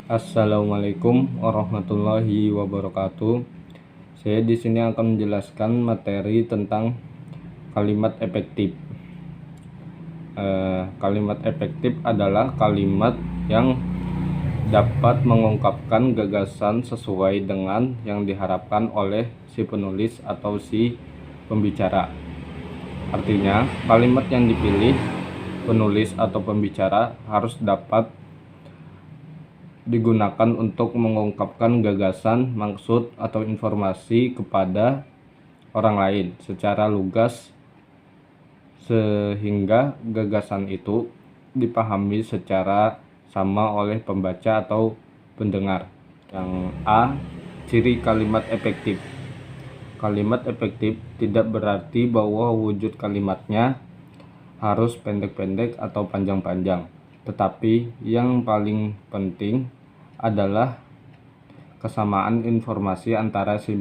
Assalamualaikum warahmatullahi wabarakatuh. Saya di sini akan menjelaskan materi tentang kalimat efektif. Kalimat efektif adalah kalimat yang dapat mengungkapkan gagasan sesuai dengan yang diharapkan oleh si penulis atau si pembicara. Artinya, kalimat yang dipilih penulis atau pembicara harus dapat digunakan untuk mengungkapkan gagasan, maksud, atau informasi kepada orang lain secara lugas sehingga gagasan itu dipahami secara sama oleh pembaca atau pendengar. Yang A, ciri kalimat efektif. Kalimat efektif tidak berarti bahwa wujud kalimatnya harus pendek-pendek atau panjang-panjang, tetapi yang paling penting adalah kesamaan informasi antara si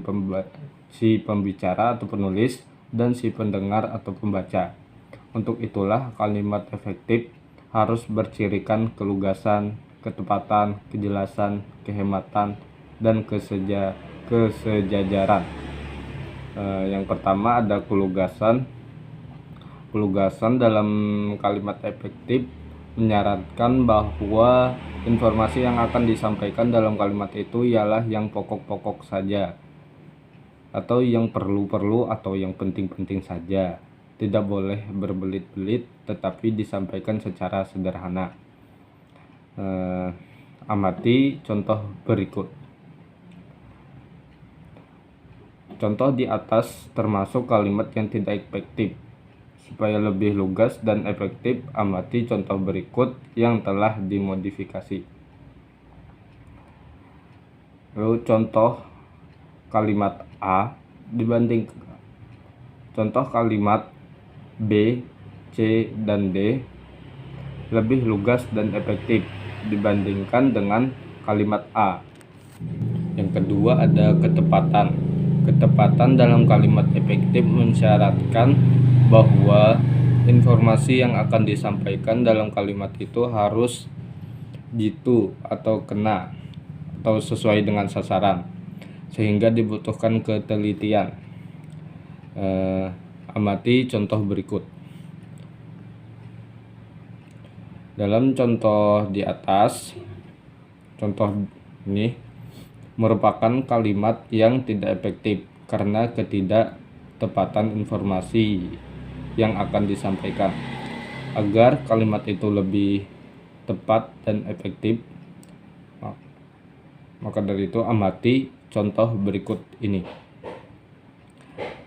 pembicara atau penulis dan si pendengar atau pembaca. Untuk itulah kalimat efektif harus bercirikan kelugasan, ketepatan, kejelasan, kehematan, dan kesejajaran. Yang pertama ada kelugasan. Kelugasan dalam kalimat efektif menyarankan bahwa informasi yang akan disampaikan dalam kalimat itu ialah yang pokok-pokok saja, atau yang perlu-perlu atau yang penting-penting saja. Tidak boleh berbelit-belit, tetapi disampaikan secara sederhana. Amati contoh berikut. Contoh di atas termasuk kalimat yang tidak efektif. Supaya lebih lugas dan efektif, amati contoh berikut yang telah dimodifikasi. Lalu contoh kalimat A dibanding contoh kalimat B, C, dan D lebih lugas dan efektif dibandingkan dengan kalimat A. Yang kedua ada ketepatan. Ketepatan dalam kalimat efektif mensyaratkan bahwa informasi yang akan disampaikan dalam kalimat itu harus jitu atau kena atau sesuai dengan sasaran, sehingga dibutuhkan ketelitian. Amati contoh berikut. Dalam contoh di atas, contoh ini merupakan kalimat yang tidak efektif karena ketidaktepatan informasi yang akan disampaikan. Agar kalimat itu lebih tepat dan efektif, maka dari itu amati contoh berikut ini.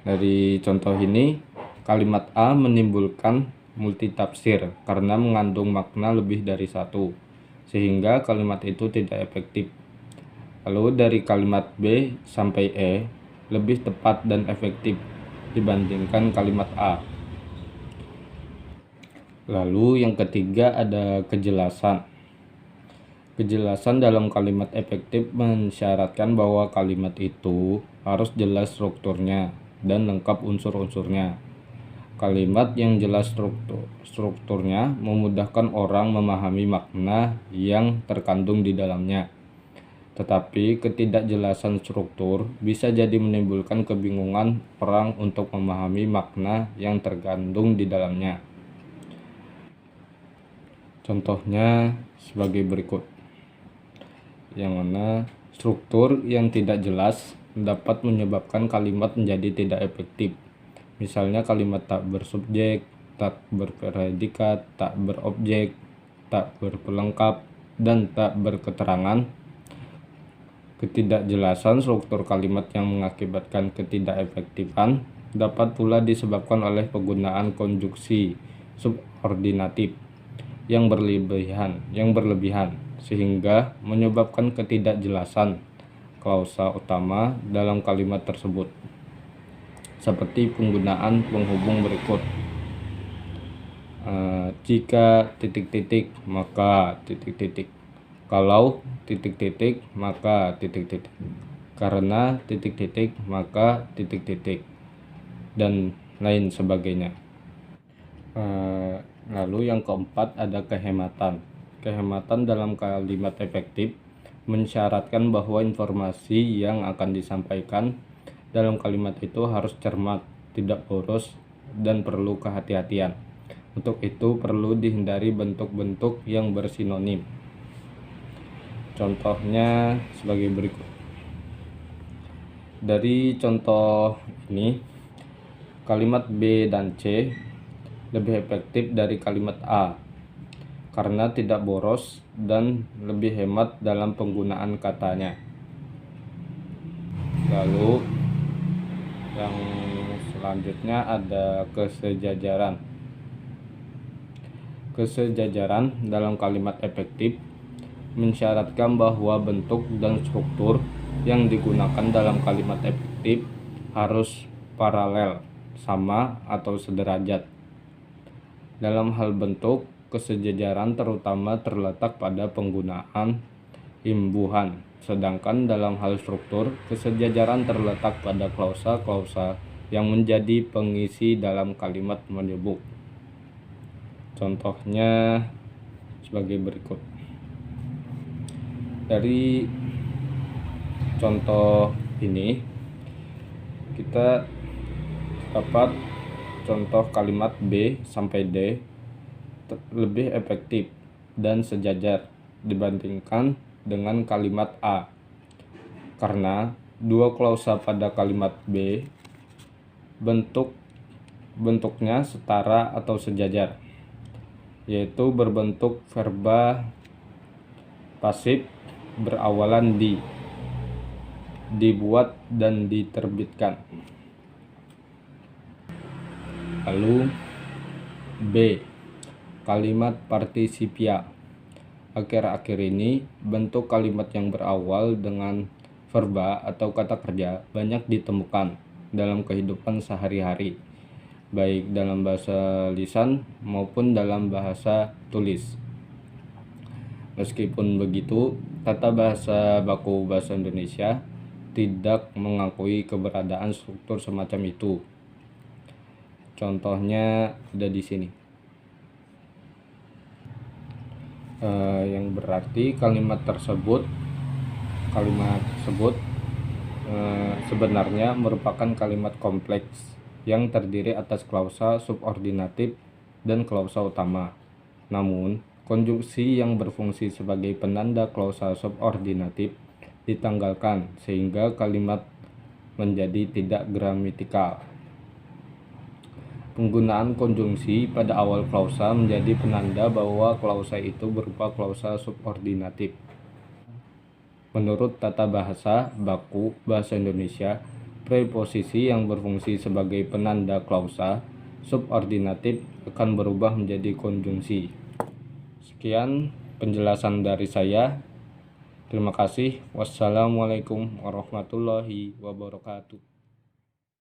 Dari contoh ini, kalimat A menimbulkan multitafsir karena mengandung makna lebih dari satu, sehingga kalimat itu tidak efektif. Lalu dari kalimat B sampai E lebih tepat dan efektif dibandingkan kalimat A. Lalu yang ketiga ada kejelasan. Kejelasan dalam kalimat efektif mensyaratkan bahwa kalimat itu harus jelas strukturnya dan lengkap unsur-unsurnya. Kalimat yang jelas strukturnya memudahkan orang memahami makna yang terkandung di dalamnya. Tetapi ketidakjelasan struktur bisa jadi menimbulkan kebingungan orang untuk memahami makna yang terkandung di dalamnya. Contohnya sebagai berikut, yang mana struktur yang tidak jelas dapat menyebabkan kalimat menjadi tidak efektif. Misalnya kalimat tak bersubjek, tak berpredikat, tak berobjek, tak berpelengkap, dan tak berketerangan. Ketidakjelasan struktur kalimat yang mengakibatkan ketidakefektifan dapat pula disebabkan oleh penggunaan konjungsi subordinatif yang berlebihan sehingga menyebabkan ketidakjelasan klausa utama dalam kalimat tersebut, seperti penggunaan penghubung berikut. Jika titik-titik maka titik-titik, kalau titik-titik maka titik-titik, karena titik-titik maka titik-titik, dan lain sebagainya. Lalu yang keempat ada kehematan. Kehematan dalam kalimat efektif mensyaratkan bahwa informasi yang akan disampaikan dalam kalimat itu harus cermat, tidak boros, dan perlu kehati-hatian. Untuk itu perlu dihindari bentuk-bentuk yang bersinonim. Contohnya sebagai berikut. Dari contoh ini, kalimat B dan C lebih efektif dari kalimat A karena tidak boros dan lebih hemat dalam penggunaan katanya. Lalu yang selanjutnya ada kesejajaran. Kesejajaran dalam kalimat efektif mensyaratkan bahwa bentuk dan struktur yang digunakan dalam kalimat efektif harus paralel, sama, atau sederajat. Dalam hal bentuk, kesejajaran terutama terletak pada penggunaan imbuhan, sedangkan dalam hal struktur, kesejajaran terletak pada klausa-klausa yang menjadi pengisi dalam kalimat menyebut. Contohnya sebagai berikut. Dari contoh ini kita dapat contoh kalimat B sampai D lebih efektif dan sejajar dibandingkan dengan kalimat A karena dua klausa pada kalimat B bentuknya setara atau sejajar, yaitu berbentuk verba pasif berawalan di, dibuat dan diterbitkan. Lalu B, kalimat partisipia. Akhir-akhir ini bentuk kalimat yang berawal dengan verba atau kata kerja banyak ditemukan dalam kehidupan sehari-hari, baik dalam bahasa lisan maupun dalam bahasa tulis. Meskipun begitu, tata bahasa baku bahasa Indonesia tidak mengakui keberadaan struktur semacam itu. Contohnya ada di sini. Yang berarti kalimat tersebut sebenarnya merupakan kalimat kompleks yang terdiri atas klausa subordinatif dan klausa utama. Namun, konjungsi yang berfungsi sebagai penanda klausa subordinatif ditanggalkan sehingga kalimat menjadi tidak gramatikal. Penggunaan konjungsi pada awal klausa menjadi penanda bahwa klausa itu berupa klausa subordinatif. Menurut tata bahasa baku bahasa Indonesia, preposisi yang berfungsi sebagai penanda klausa subordinatif akan berubah menjadi konjungsi. Sekian penjelasan dari saya. Terima kasih. Wassalamualaikum warahmatullahi wabarakatuh.